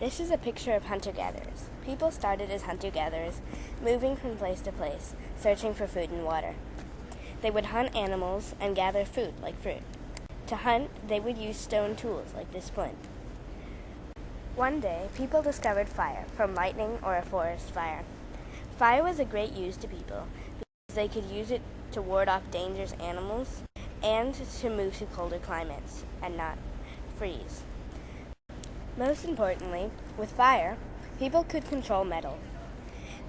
This is a picture of hunter-gatherers. People started as hunter-gatherers, moving from place to place, searching for food and water. They would hunt animals and gather food, like fruit. To hunt, they would use stone tools, like this flint. One day, people discovered fire, from lightning or a forest fire. Fire was a great use to people, because they could use it to ward off dangerous animals and to move to colder climates and not freeze. Most importantly, with fire, people could control metal.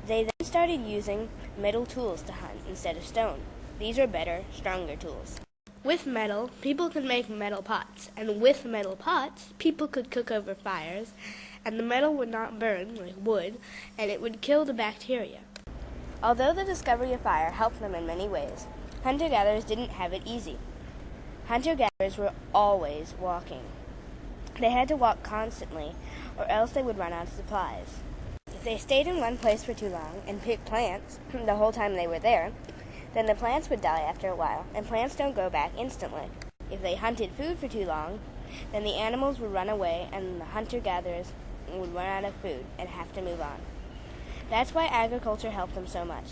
They then started using metal tools to hunt instead of stone. These were better, stronger tools. With metal, people could make metal pots, and with metal pots, people could cook over fires, and the metal would not burn like wood, and it would kill the bacteria. Although the discovery of fire helped them in many ways, hunter-gatherers didn't have it easy. Hunter-gatherers were always walking. They had to walk constantly, or else they would run out of supplies. If they stayed in one place for too long and picked plants the whole time they were there, then the plants would die after a while, and plants don't grow back instantly. If they hunted food for too long, then the animals would run away and the hunter-gatherers would run out of food and have to move on. That's why agriculture helped them so much.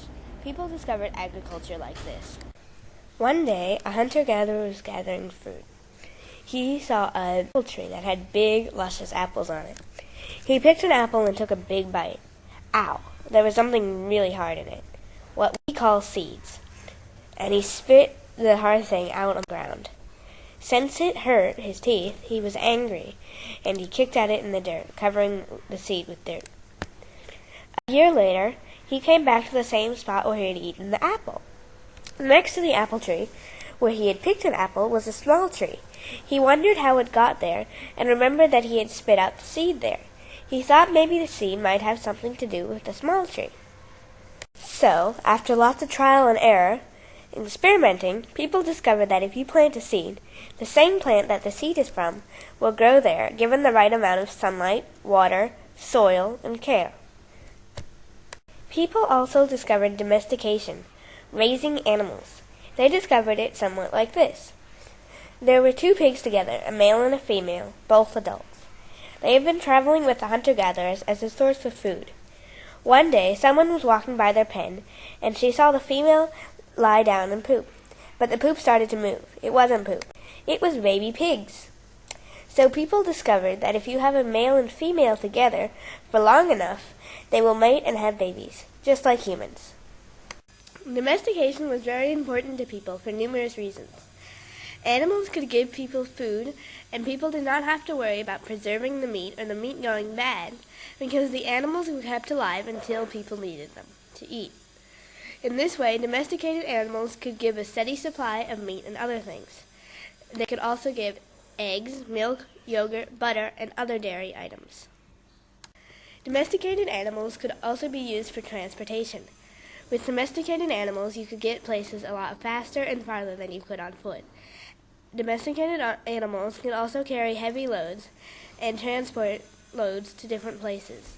People discovered agriculture like this. One day, a hunter-gatherer was gathering fruit. He saw an apple tree that had big, luscious apples on it. He picked an apple and took a big bite. Ow! There was something really hard in it, what we call seeds. And he spit the hard thing out on the ground. Since it hurt his teeth, he was angry, and he kicked at it in the dirt, covering the seed with dirt. A year later, he came back to the same spot where he had eaten the apple. Next to the apple tree, where he had picked an apple, was a small tree. He wondered how it got there, and remembered that he had spit out the seed there. He thought maybe the seed might have something to do with the small tree. So, after lots of trial and error, and experimenting, people discovered that if you plant a seed, the same plant that the seed is from will grow there, given the right amount of sunlight, water, soil, and care. People also discovered domestication, raising animals. They discovered it somewhat like this. There were two pigs together, a male and a female, both adults. They had been traveling with the hunter-gatherers as a source of food. One day, someone was walking by their pen, and she saw the female lie down and poop. But the poop started to move. It wasn't poop. It was baby pigs. So people discovered that if you have a male and female together for long enough, they will mate and have babies, just like humans. Domestication was very important to people for numerous reasons. Animals could give people food, and people did not have to worry about preserving the meat or the meat going bad, because the animals were kept alive until people needed them to eat. In this way, domesticated animals could give a steady supply of meat and other things. They could also give eggs, milk, yogurt, butter, and other dairy items. Domesticated animals could also be used for transportation. With domesticated animals, you could get places a lot faster and farther than you could on foot. Domesticated animals could also carry heavy loads and transport loads to different places.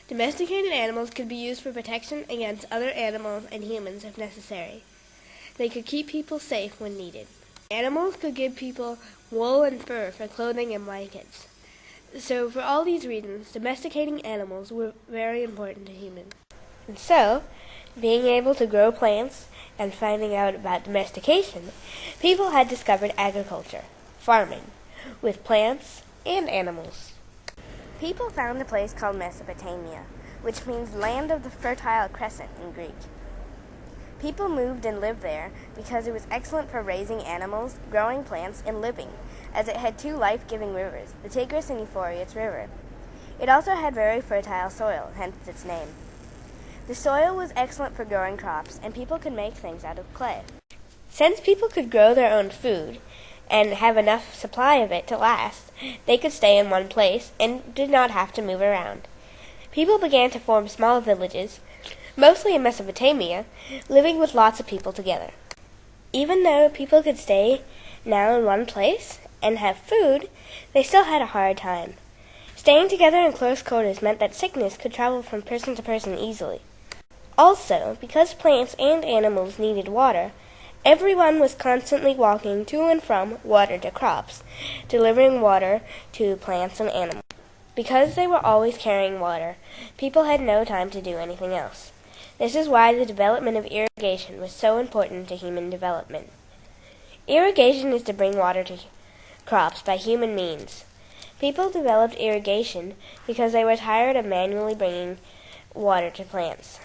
Domesticated animals could be used for protection against other animals and humans if necessary. They could keep people safe when needed. Animals could give people wool and fur for clothing and blankets. So for all these reasons, domesticating animals were very important to humans. And so, being able to grow plants and finding out about domestication, people had discovered agriculture, farming, with plants and animals. People found a place called Mesopotamia, which means land of the Fertile Crescent in Greek. People moved and lived there because it was excellent for raising animals, growing plants, and living, as it had two life-giving rivers, the Tigris and Euphrates River. It also had very fertile soil, hence its name. The soil was excellent for growing crops, and people could make things out of clay. Since people could grow their own food and have enough supply of it to last, they could stay in one place and did not have to move around. People began to form small villages, mostly in Mesopotamia, living with lots of people together. Even though people could stay now in one place and have food, they still had a hard time. Staying together in close quarters meant that sickness could travel from person to person easily. Also, because plants and animals needed water, everyone was constantly walking to and from water to crops, delivering water to plants and animals. Because they were always carrying water, people had no time to do anything else. This is why the development of irrigation was so important to human development. Irrigation is to bring water to crops by human means. People developed irrigation because they were tired of manually bringing water to plants.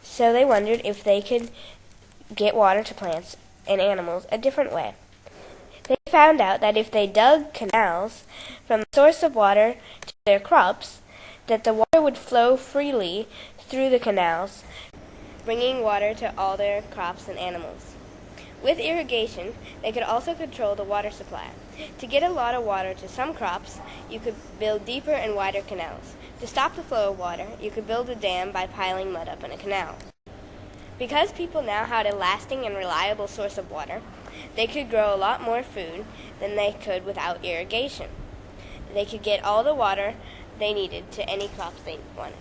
So they wondered if they could get water to plants and animals a different way. They found out that if they dug canals from the source of water to their crops, that the water would flow freely through the canals, bringing water to all their crops and animals. With irrigation, they could also control the water supply. To get a lot of water to some crops, you could build deeper and wider canals. To stop the flow of water, you could build a dam by piling mud up in a canal. Because people now had a lasting and reliable source of water, they could grow a lot more food than they could without irrigation. They could get all the water they needed to any crops they wanted.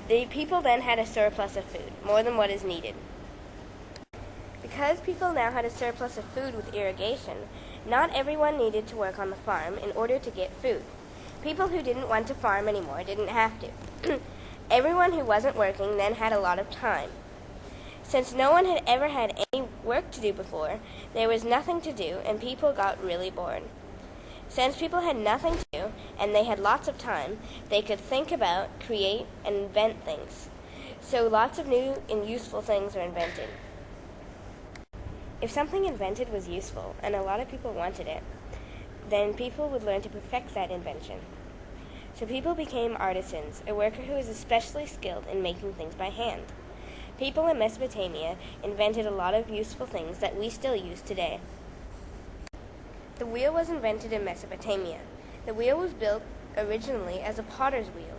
The people then had a surplus of food, more than what is needed. Because people now had a surplus of food with irrigation, not everyone needed to work on the farm in order to get food. People who didn't want to farm anymore didn't have to. Everyone who wasn't working then had a lot of time. Since no one had ever had any work to do before, there was nothing to do and people got really bored. Since people had nothing to do and they had lots of time, they could think about, create, and invent things. So lots of new and useful things were invented. If something invented was useful and a lot of people wanted it, then people would learn to perfect that invention. So people became artisans, a worker who was especially skilled in making things by hand. People in Mesopotamia invented a lot of useful things that we still use today. The wheel was invented in Mesopotamia. The wheel was built originally as a potter's wheel,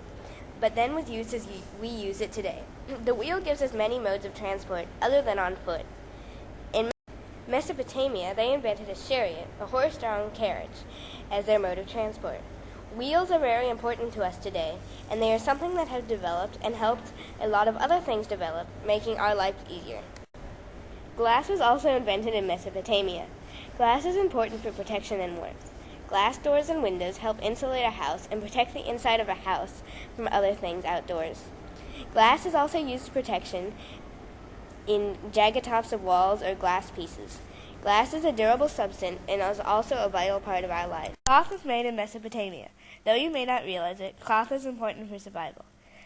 but then was used as we use it today. The wheel gives us many modes of transport other than on foot. In Mesopotamia, they invented a chariot, a horse-drawn carriage, as their mode of transport. Wheels are very important to us today, and they are something that have developed and helped a lot of other things develop, making our lives easier. Glass was also invented in Mesopotamia. Glass is important for protection and warmth. Glass doors and windows help insulate a house and protect the inside of a house from other things outdoors. Glass is also used for protection in jagged tops of walls or glass pieces. Glass is a durable substance and is also a vital part of our lives. Cloth was made in Mesopotamia. Though you may not realize it, cloth is important for survival.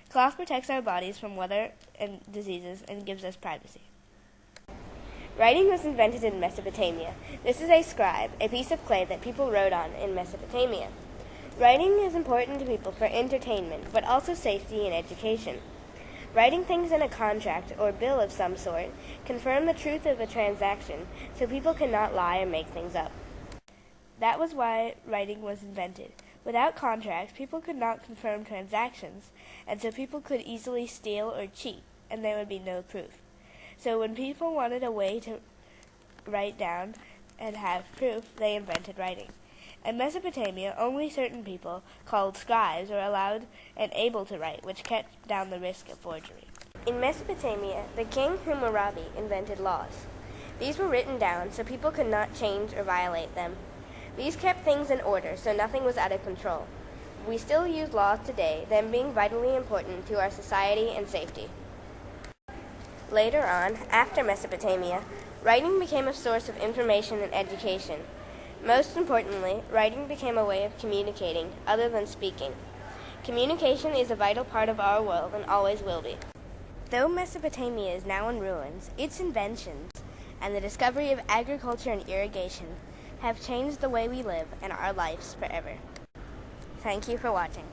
Cloth protects our bodies from weather and diseases and gives us privacy. Writing was invented in Mesopotamia. This is a scribe, a piece of clay that people wrote on in Mesopotamia. Writing is important to people for entertainment, but also safety and education. Writing things in a contract or bill of some sort confirm the truth of a transaction, so people cannot lie or make things up. That was why writing was invented. Without contracts, people could not confirm transactions, and so people could easily steal or cheat, and there would be no proof. So when people wanted a way to write down and have proof, they invented writing. In Mesopotamia, only certain people, called scribes, were allowed and able to write, which kept down the risk of forgery. In Mesopotamia, the king Hum06 invented laws. These were written down so people could not change or violate them. These kept things in order so nothing was out of control. We still use laws today, them being vitally important to our society and safety. Later on, after Mesopotamia, writing became a source of information and education. Most importantly, writing became a way of communicating, other than speaking. Communication is a vital part of our world and always will be. Though Mesopotamia is now in ruins, its inventions and the discovery of agriculture and irrigation have changed the way we live and our lives forever. Thank you for watching.